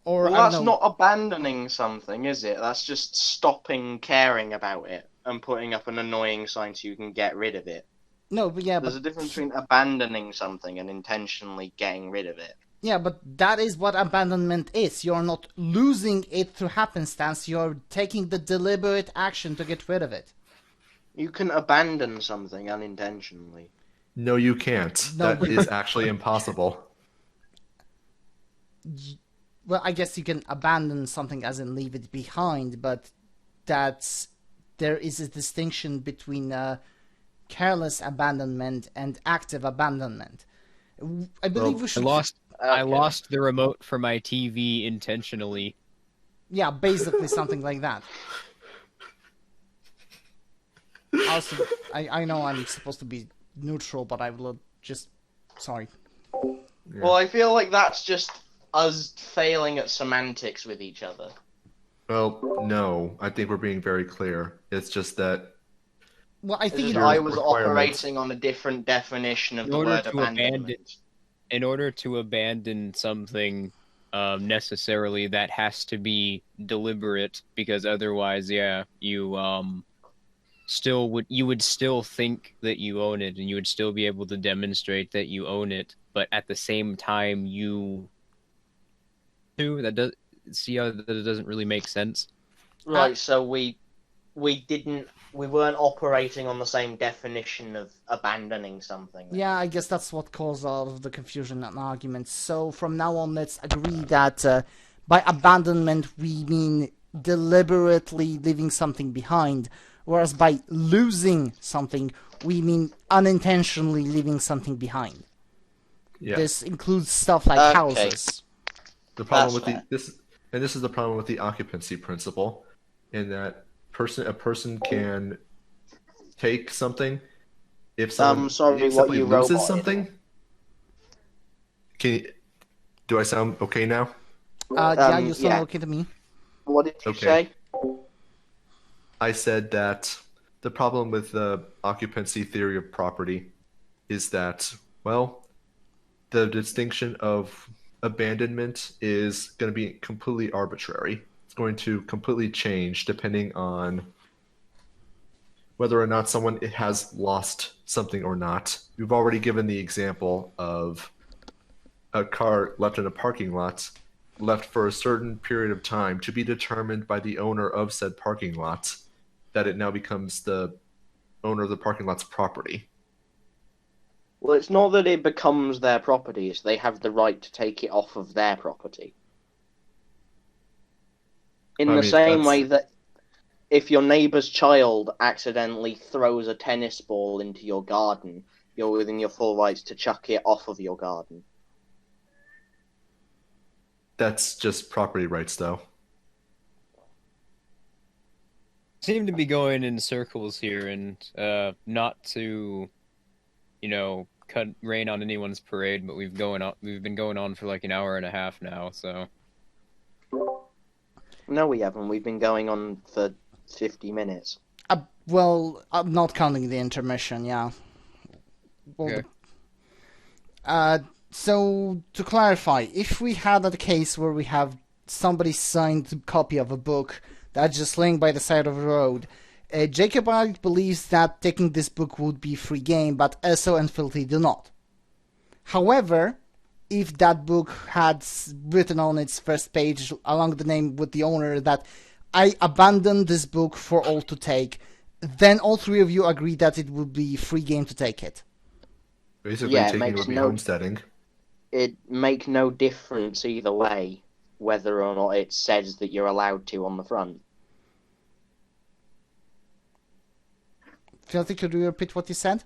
Or, well, that's not abandoning something, is it? That's just stopping caring about it and putting up an annoying sign so you can get rid of it. No, but yeah, there's a difference between abandoning something and intentionally getting rid of it. Yeah, but that is what abandonment is. You're not losing it through happenstance. You're taking the deliberate action to get rid of it. You can abandon something unintentionally. No, you can't. No, that is actually impossible. Well, I guess you can abandon something as in leave it behind, but there is a distinction between careless abandonment and active abandonment. I believe we should... I lost the remote for my TV intentionally. Yeah, basically something like that. Also, I know I'm supposed to be neutral, but I will just... Sorry. Yeah. Well, I feel like that's just us failing at semantics with each other. Well, no. I think we're being very clear. It's just that... Well, I think I was operating on a different definition of the word abandonment. In order to abandon something, necessarily that has to be deliberate, because otherwise, yeah, you would still think that you own it, and you would still be able to demonstrate that you own it, but at the same time, see how that doesn't really make sense. Right, so we weren't operating on the same definition of abandoning something. Yeah, I guess that's what caused all of the confusion and arguments. So from now on, let's agree that by abandonment we mean deliberately leaving something behind, whereas by losing something we mean unintentionally leaving something behind. Yeah. This includes stuff like houses. The problem with this is the problem with the occupancy principle, in that a person can take something if someone simply loses something. Do I sound okay now? Yeah, you sound okay to me. What did you say? I said that the problem with the occupancy theory of property is that, well, the distinction of abandonment is going to be completely arbitrary. It's going to completely change depending on whether or not someone has lost something or not. We've already given the example of a car left in a parking lot, left for a certain period of time to be determined by the owner of said parking lot, that it now becomes the owner of the parking lot's property. Well, it's not that it becomes their property, it's they have the right to take it off of their property. In the same way that if your neighbour's child accidentally throws a tennis ball into your garden, you're within your full rights to chuck it off of your garden. That's just property rights, though. Seem to be going in circles here, and not to, cut rain on anyone's parade, but we've been going on for like an hour and a half now, so. No, we haven't. We've been going on for 50 minutes. Well, I'm not counting the intermission, yeah. Well, okay. So, to clarify, if we had a case where we have somebody's signed copy of a book that's just laying by the side of the road, Jacobite believes that taking this book would be free game, but Eso and Filthy do not. However, if that book had written on its first page along the name with the owner that I abandoned this book for all to take, then all three of you agree that it would be free game to take it. Basically, taking would be homesteading. It makes no difference either way, whether or not it says that you're allowed to on the front. Filthy, could you repeat what you said?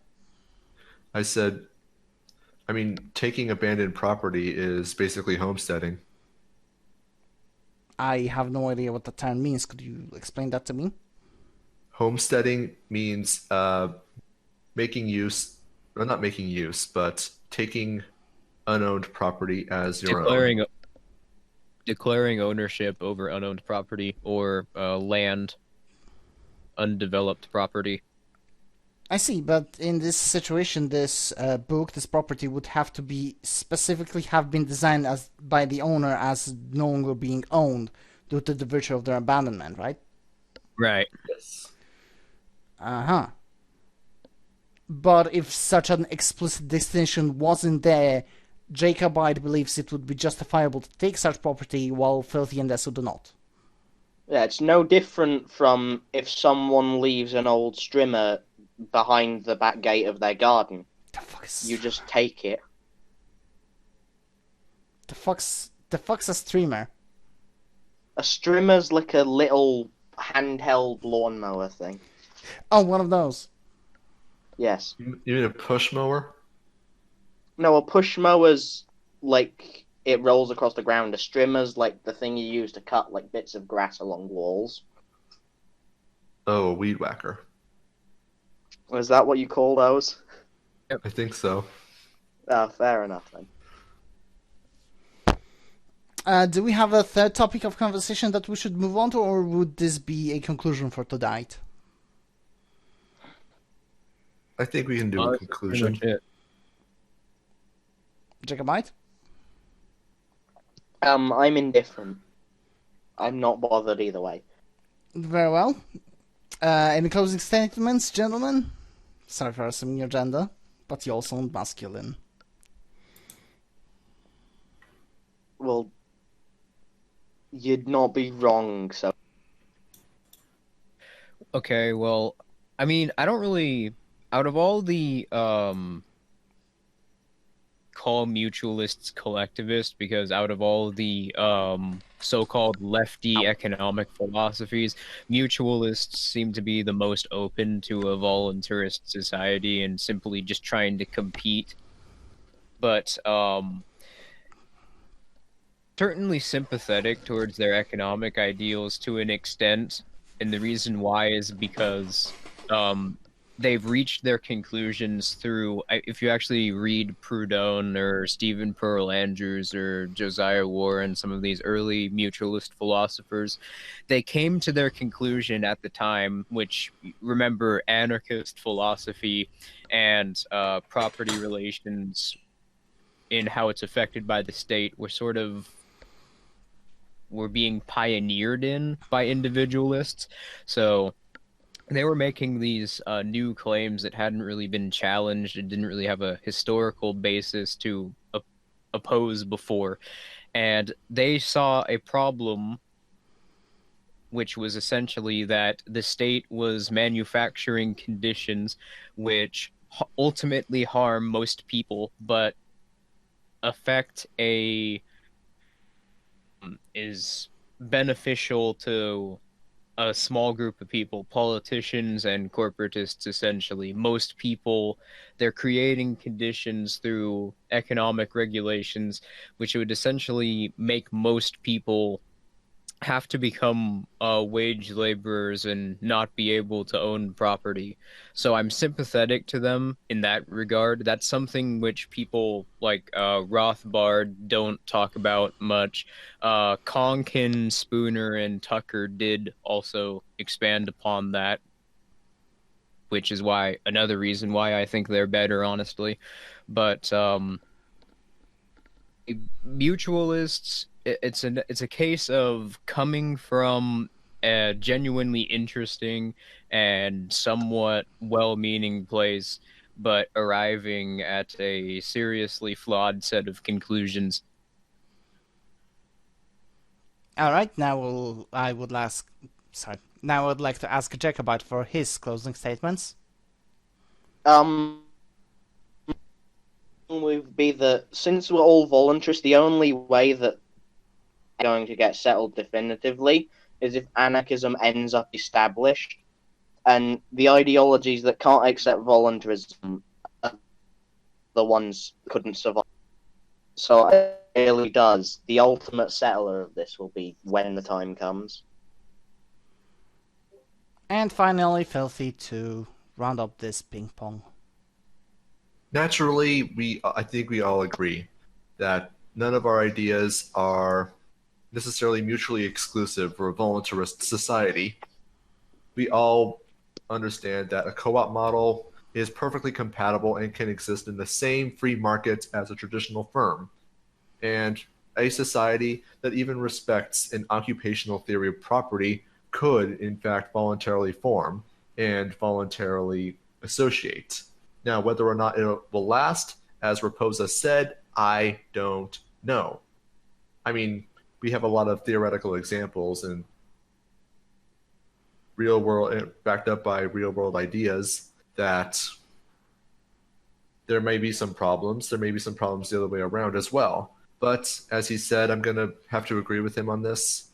Taking abandoned property is basically homesteading. I have no idea what the term means. Could you explain that to me? Homesteading means making use, well, not making use, but taking unowned property as your own. Declaring ownership over unowned property or land, undeveloped property. I see, but in this situation, this book, this property would have to be specifically have been designed as by the owner as no longer being owned due to the virtue of their abandonment, right? Right. Yes. Uh-huh. But if such an explicit distinction wasn't there, Jacobite believes it would be justifiable to take such property, while Filthy and Eso do not. Yeah, it's no different from if someone leaves an old strimmer behind the back gate of their garden. You just take it. The fuck's a streamer? A strimmer's like a little handheld lawnmower thing. Oh, one of those. Yes. You mean a push mower? No, a push mower's like it rolls across the ground. A strimmer's like the thing you use to cut like bits of grass along walls. Oh, a weed whacker. Is that what you call those? Yep. I think so. Oh, fair enough then. Do we have a third topic of conversation that we should move on to, or would this be a conclusion for tonight? I think we can do a conclusion. Jacobite? I'm indifferent. I'm not bothered either way. Very well. Any closing statements, gentlemen? Sorry for assuming your gender, but you also sound masculine. Well, you'd not be wrong, so... Okay, well, I mean, I don't really, out of all the call mutualists collectivist, because out of all the so-called lefty economic philosophies, mutualists seem to be the most open to a voluntarist society and simply just trying to compete. But certainly sympathetic towards their economic ideals to an extent, and the reason why is because they've reached their conclusions through, if you actually read Proudhon or Stephen Pearl Andrews or Josiah Warren, some of these early mutualist philosophers, they came to their conclusion at the time, which, remember, anarchist philosophy and property relations in how it's affected by the state were being pioneered in by individualists. So they were making these new claims that hadn't really been challenged and didn't really have a historical basis to oppose before. And they saw a problem, which was essentially that the state was manufacturing conditions which ultimately harm most people, but affect is beneficial to a small group of people, politicians and corporatists essentially. Most people, they're creating conditions through economic regulations which would essentially make most people have to become wage laborers and not be able to own property. So I'm sympathetic to them in that regard. That's something which people like Rothbard don't talk about much. Konkin, Spooner, and Tucker did also expand upon that, which is why another reason why I think they're better, honestly. But mutualists, it's a case of coming from a genuinely interesting and somewhat well-meaning place, but arriving at a seriously flawed set of conclusions. All right, now I would like to ask Jacobite for his closing statements. Would be that since we're all voluntarists, the only way that going to get settled definitively is if anarchism ends up established, and the ideologies that can't accept voluntarism are the ones that couldn't survive. So it really does. The ultimate settler of this will be when the time comes. And finally, Filthy, to round up this ping pong. Naturally, I think we all agree that none of our ideas are necessarily mutually exclusive for a voluntarist society. We all understand that a co-op model is perfectly compatible and can exist in the same free market as a traditional firm. And a society that even respects an occupational theory of property could, in fact, voluntarily form and voluntarily associate. Now, whether or not it will last, as Raposa said, I don't know. I mean, we have a lot of theoretical examples and real world, backed up by real world ideas, that there may be some problems. There may be some problems the other way around as well. But as he said, I'm going to have to agree with him on this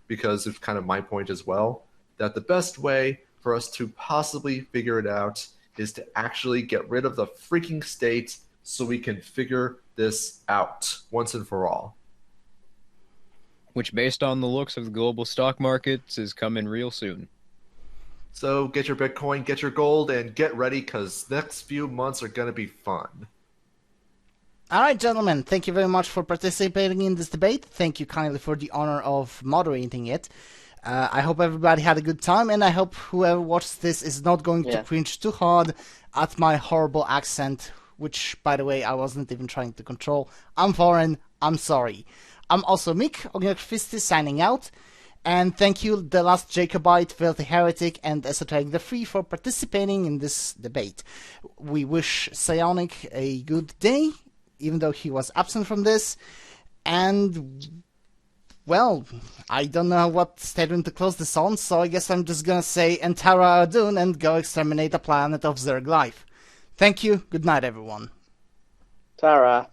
because it's kind of my point as well, that the best way for us to possibly figure it out is to actually get rid of the freaking state so we can figure this out once and for all. Which, based on the looks of the global stock markets, is coming real soon. So get your Bitcoin, get your gold, and get ready, because next few months are going to be fun. All right, gentlemen, thank you very much for participating in this debate. Thank you kindly for the honor of moderating it. I hope everybody had a good time, and I hope whoever watched this is not going to cringe too hard at my horrible accent, which, by the way, I wasn't even trying to control. I'm foreign. I'm sorry. I'm also Mick, Ognjak signing out. And thank you, The Last Jacobite, Filthy Heretic, and Esoteric the Free for participating in this debate. We wish Psionic a good day, even though he was absent from this. And Well, I don't know what statement to close this on, so I guess I'm just gonna say Entara Adun and go exterminate the planet of Zerg life. Thank you, good night everyone. Tara.